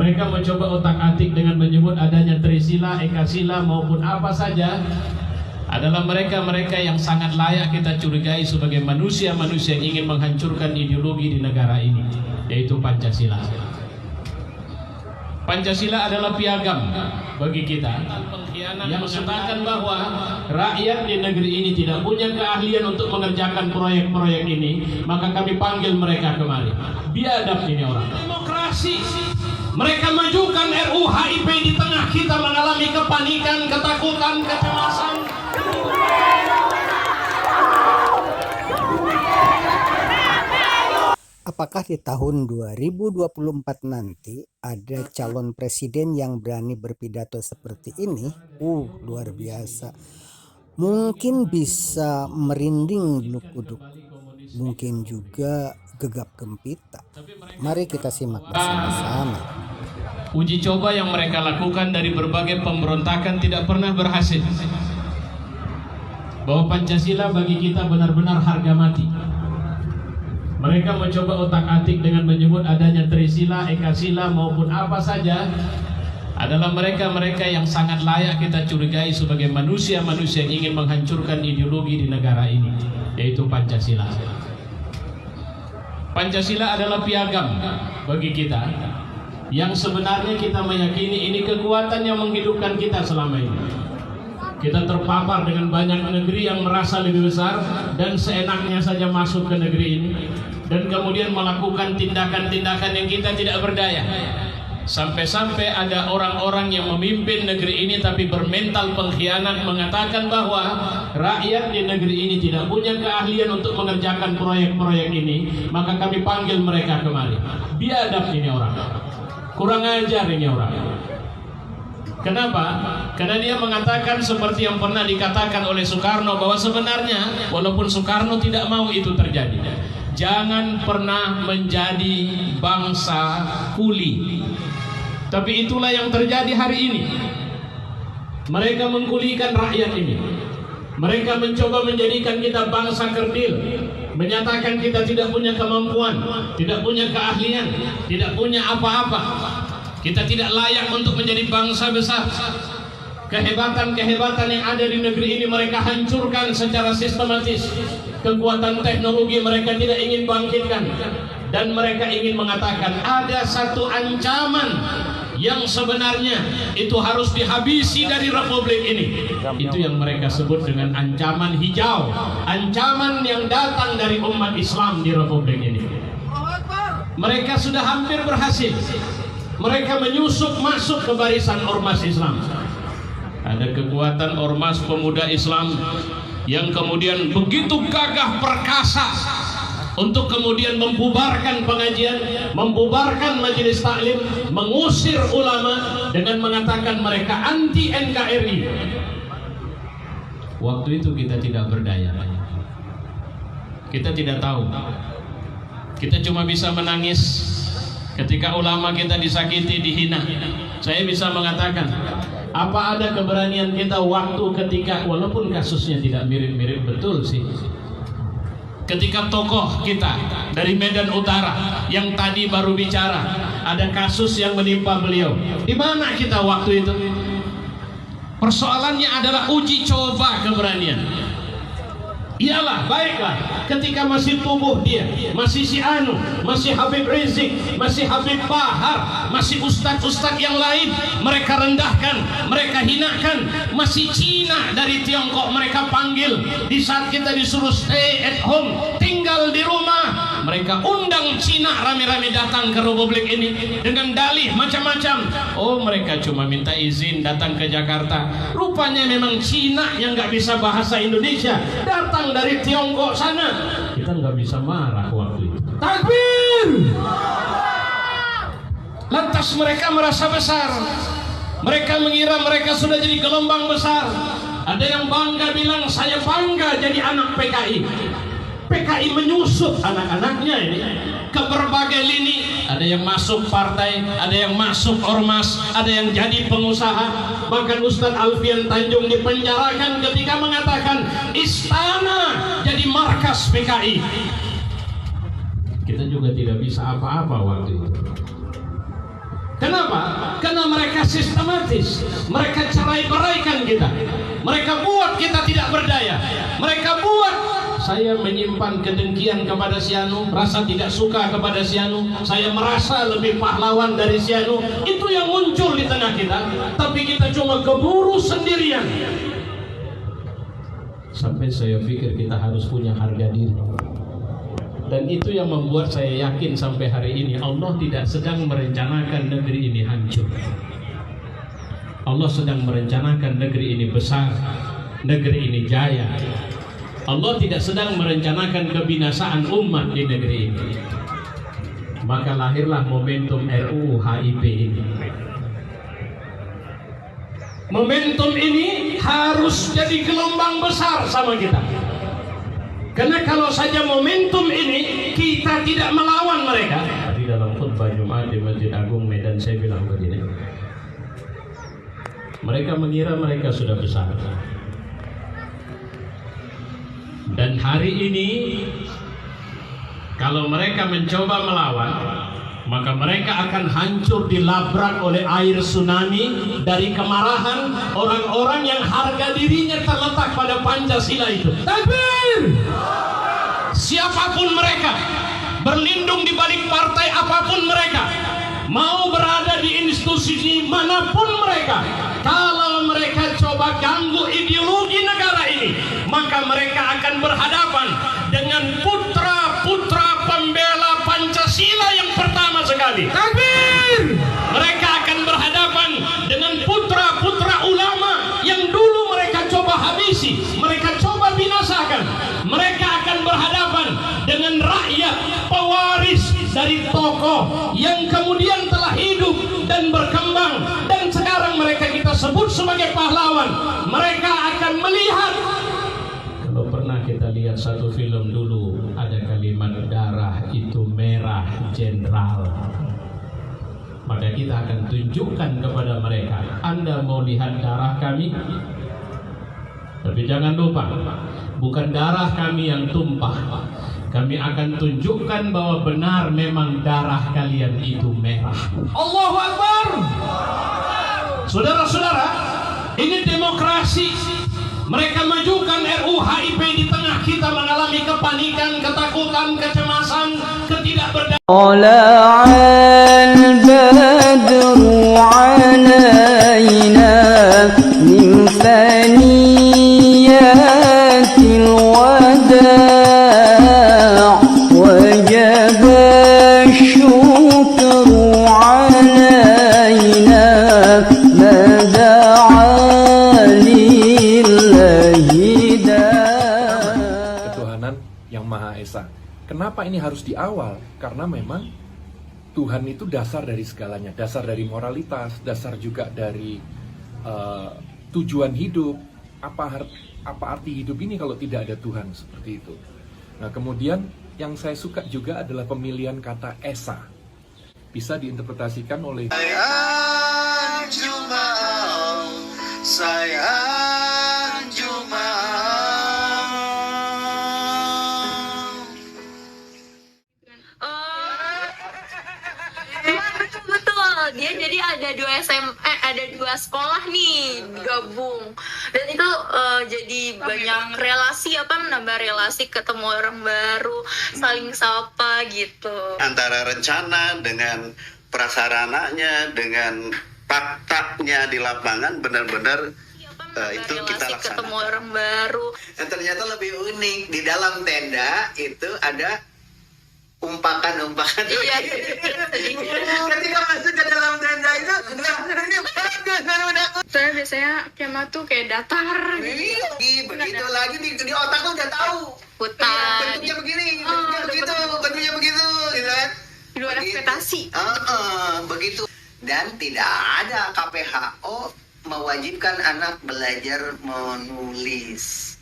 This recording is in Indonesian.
Mereka mencoba otak-atik dengan menyebut adanya Trisila, Ekasila maupun apa saja adalah mereka-mereka yang sangat layak kita curigai sebagai manusia-manusia yang ingin menghancurkan ideologi di negara ini, yaitu Pancasila. Pancasila adalah piagam bagi kita yang mengatakan bahwa rakyat di negeri ini tidak punya keahlian untuk mengerjakan proyek-proyek ini, maka kami panggil mereka kemari. Biadab ini orang. Demokrasi. Mereka majukan RUU HIP di tengah kita mengalami kepanikan, ketakutan, kecemasan. Apakah di tahun 2024 nanti ada calon presiden yang berani berpidato seperti ini? Luar biasa. Mungkin bisa merinding bulu kuduk. Mungkin juga gegap gempita. Mari kita simak bersama-sama. Uji coba yang mereka lakukan dari berbagai pemberontakan tidak pernah berhasil. Bahwa Pancasila bagi kita benar-benar harga mati. Mereka mencoba otak-atik dengan menyebut adanya Trisila, Ekasila maupun apa saja adalah mereka-mereka yang sangat layak kita curigai sebagai manusia-manusia yang ingin menghancurkan ideologi di negara ini, yaitu Pancasila. Pancasila adalah piagam bagi kita yang sebenarnya kita meyakini ini kekuatan yang menghidupkan kita selama ini. Kita terpapar dengan banyak negeri yang merasa lebih besar dan seenaknya saja masuk ke negeri ini, dan kemudian melakukan tindakan-tindakan yang kita tidak berdaya. Sampai-sampai ada orang-orang yang memimpin negeri ini tapi bermental pengkhianat, mengatakan bahwa rakyat di negeri ini tidak punya keahlian untuk mengerjakan proyek-proyek ini, maka kami panggil mereka kemari. Biadab ini orang. Kurang ajar ini orang. Kenapa? Karena dia mengatakan seperti yang pernah dikatakan oleh Soekarno, bahwa sebenarnya walaupun Soekarno tidak mau itu terjadi, jangan pernah menjadi bangsa kuli. Tapi itulah yang terjadi hari ini. Mereka mengkulikan rakyat ini. Mereka mencoba menjadikan kita bangsa kerdil, menyatakan kita tidak punya kemampuan, tidak punya keahlian, tidak punya apa-apa. Kita tidak layak untuk menjadi bangsa besar. Kehebatan-kehebatan yang ada di negeri ini mereka hancurkan secara sistematis. Kekuatan teknologi mereka tidak ingin bangkitkan. Dan mereka ingin mengatakan ada satu ancaman yang sebenarnya itu harus dihabisi dari republik ini. Itu yang mereka sebut dengan ancaman hijau. Ancaman yang datang dari umat Islam di republik ini. Mereka sudah hampir berhasil. Mereka menyusup masuk ke barisan ormas Islam. Ada kekuatan ormas pemuda Islam yang kemudian begitu gagah perkasa untuk kemudian membubarkan pengajian, membubarkan majelis taklim, mengusir ulama dengan mengatakan mereka anti NKRI. Waktu itu kita tidak berdaya. Kita tidak tahu. Kita cuma bisa menangis ketika ulama kita disakiti, dihina. Saya bisa mengatakan, apa ada keberanian kita waktu ketika, walaupun kasusnya tidak mirip-mirip betul sih, ketika tokoh kita dari Medan Utara yang tadi baru bicara, ada kasus yang menimpa beliau. Di mana kita waktu itu? Persoalannya adalah uji coba keberanian. Iyalah, baiklah, ketika masih tubuh dia, masih si Anu, masih Habib Rizik, masih Habib Bahar, masih ustadz-ustadz yang lain, mereka rendahkan, mereka hinakan. Masih Cina dari Tiongkok mereka panggil. Di saat kita disuruh stay at home, tinggal di rumah, mereka undang Cina rame-rame datang ke republik ini dengan dalih macam-macam. Oh, mereka cuma minta izin datang ke Jakarta. Rupanya memang Cina yang nggak bisa bahasa Indonesia datang dari Tiongkok sana. Kita nggak bisa marah waktu itu. Takbir! Lantas mereka merasa besar. Mereka mengira mereka sudah jadi gelombang besar. Ada yang bangga bilang, saya bangga jadi anak PKI. PKI menyusup anak-anaknya ini ke berbagai lini. Ada yang masuk partai, ada yang masuk ormas, ada yang jadi pengusaha. Bahkan Ustadz Alfian Tanjung dipenjarakan ketika mengatakan istana jadi markas PKI. Kita juga tidak bisa apa-apa waktu itu. Kenapa? Karena mereka sistematis, mereka cerai-beraikan kita, mereka buat kita tidak berdaya, mereka buat saya menyimpan kedengkian kepada si anu, rasa tidak suka kepada si anu, saya merasa lebih pahlawan dari si anu. Itu yang muncul di tengah kita, tapi kita cuma keburu sendirian. Sampai saya pikir kita harus punya harga diri. Dan itu yang membuat saya yakin sampai hari ini Allah tidak sedang merencanakan negeri ini hancur. Allah sedang merencanakan negeri ini besar, negeri ini jaya. Allah tidak sedang merencanakan kebinasaan umat di negeri ini. Maka lahirlah momentum RUU HIP ini. Momentum ini harus jadi gelombang besar sama kita. Karena kalau saja momentum ini kita tidak melawan mereka. Tadi dalam khutbah Jumat di Masjid Agung Medan saya bilang begini. Mereka mengira mereka sudah besar. Dan hari ini kalau mereka mencoba melawan, maka mereka akan hancur dilabrak oleh air tsunami dari kemarahan orang-orang yang harga dirinya terletak pada Pancasila itu. Takbir! Siapapun mereka, berlindung di balik partai apapun mereka, mau berada di institusi manapun mereka, kalau mereka coba ganggu ideologi negara ini, maka mereka akan berhadapan dengan putra-putra pembela Pancasila yang pertama sekali. Takbir! Mereka akan berhadapan dengan putra-putra ulama yang dulu mereka coba habisi, mereka coba binasakan. Mereka akan berhadapan dengan rakyat pewaris dari tokoh yang kemudian telah hidup dan berkembang dan sekarang mereka kita sebut sebagai pahlawan. Mereka akan melihat. Kalau pernah kita lihat satu film dulu, ada kalimat darah itu merah jenderal. Maka kita akan tunjukkan kepada mereka, Anda mau lihat darah kami? Tapi jangan lupa, bukan darah kami yang tumpah. Kami akan tunjukkan bahwa benar memang darah kalian itu merah. Allahu Akbar. Saudara-saudara, ini demokrasi. Mereka majukan RUU HIP di tengah kita mengalami kepanikan, ketakutan, kecemasan, ketidakberdayaan. Yang Maha Esa. Kenapa ini harus di awal? Karena memang Tuhan itu dasar dari segalanya, dasar dari moralitas, dasar juga dari tujuan hidup. Apa arti hidup ini kalau tidak ada Tuhan, seperti itu. Nah, kemudian yang saya suka juga adalah pemilihan kata Esa. Bisa diinterpretasikan oleh sayang Jumat, sayang Jumat. Betul, dia jadi ada dua sekolah nih gabung, dan itu jadi banyak relasi, menambah relasi, ketemu orang baru, saling sapa gitu. Antara rencana dengan prasarananya dengan faktanya di lapangan benar-benar itu kita laksanakan. Ketemu orang baru. Dan ternyata lebih unik di dalam tenda itu ada umpakan-umpakan. Iya. Ketika masuk ke dalam tenda itu, Saya biasanya kemah tuh kayak datar. Begitu lagi di otak tuh udah tahu. Hutan. Bentuknya begini, bentuknya begitu, gitu kan? Di luar ekspektasi. Begitu. Dan tidak ada KPHO mewajibkan anak belajar menulis.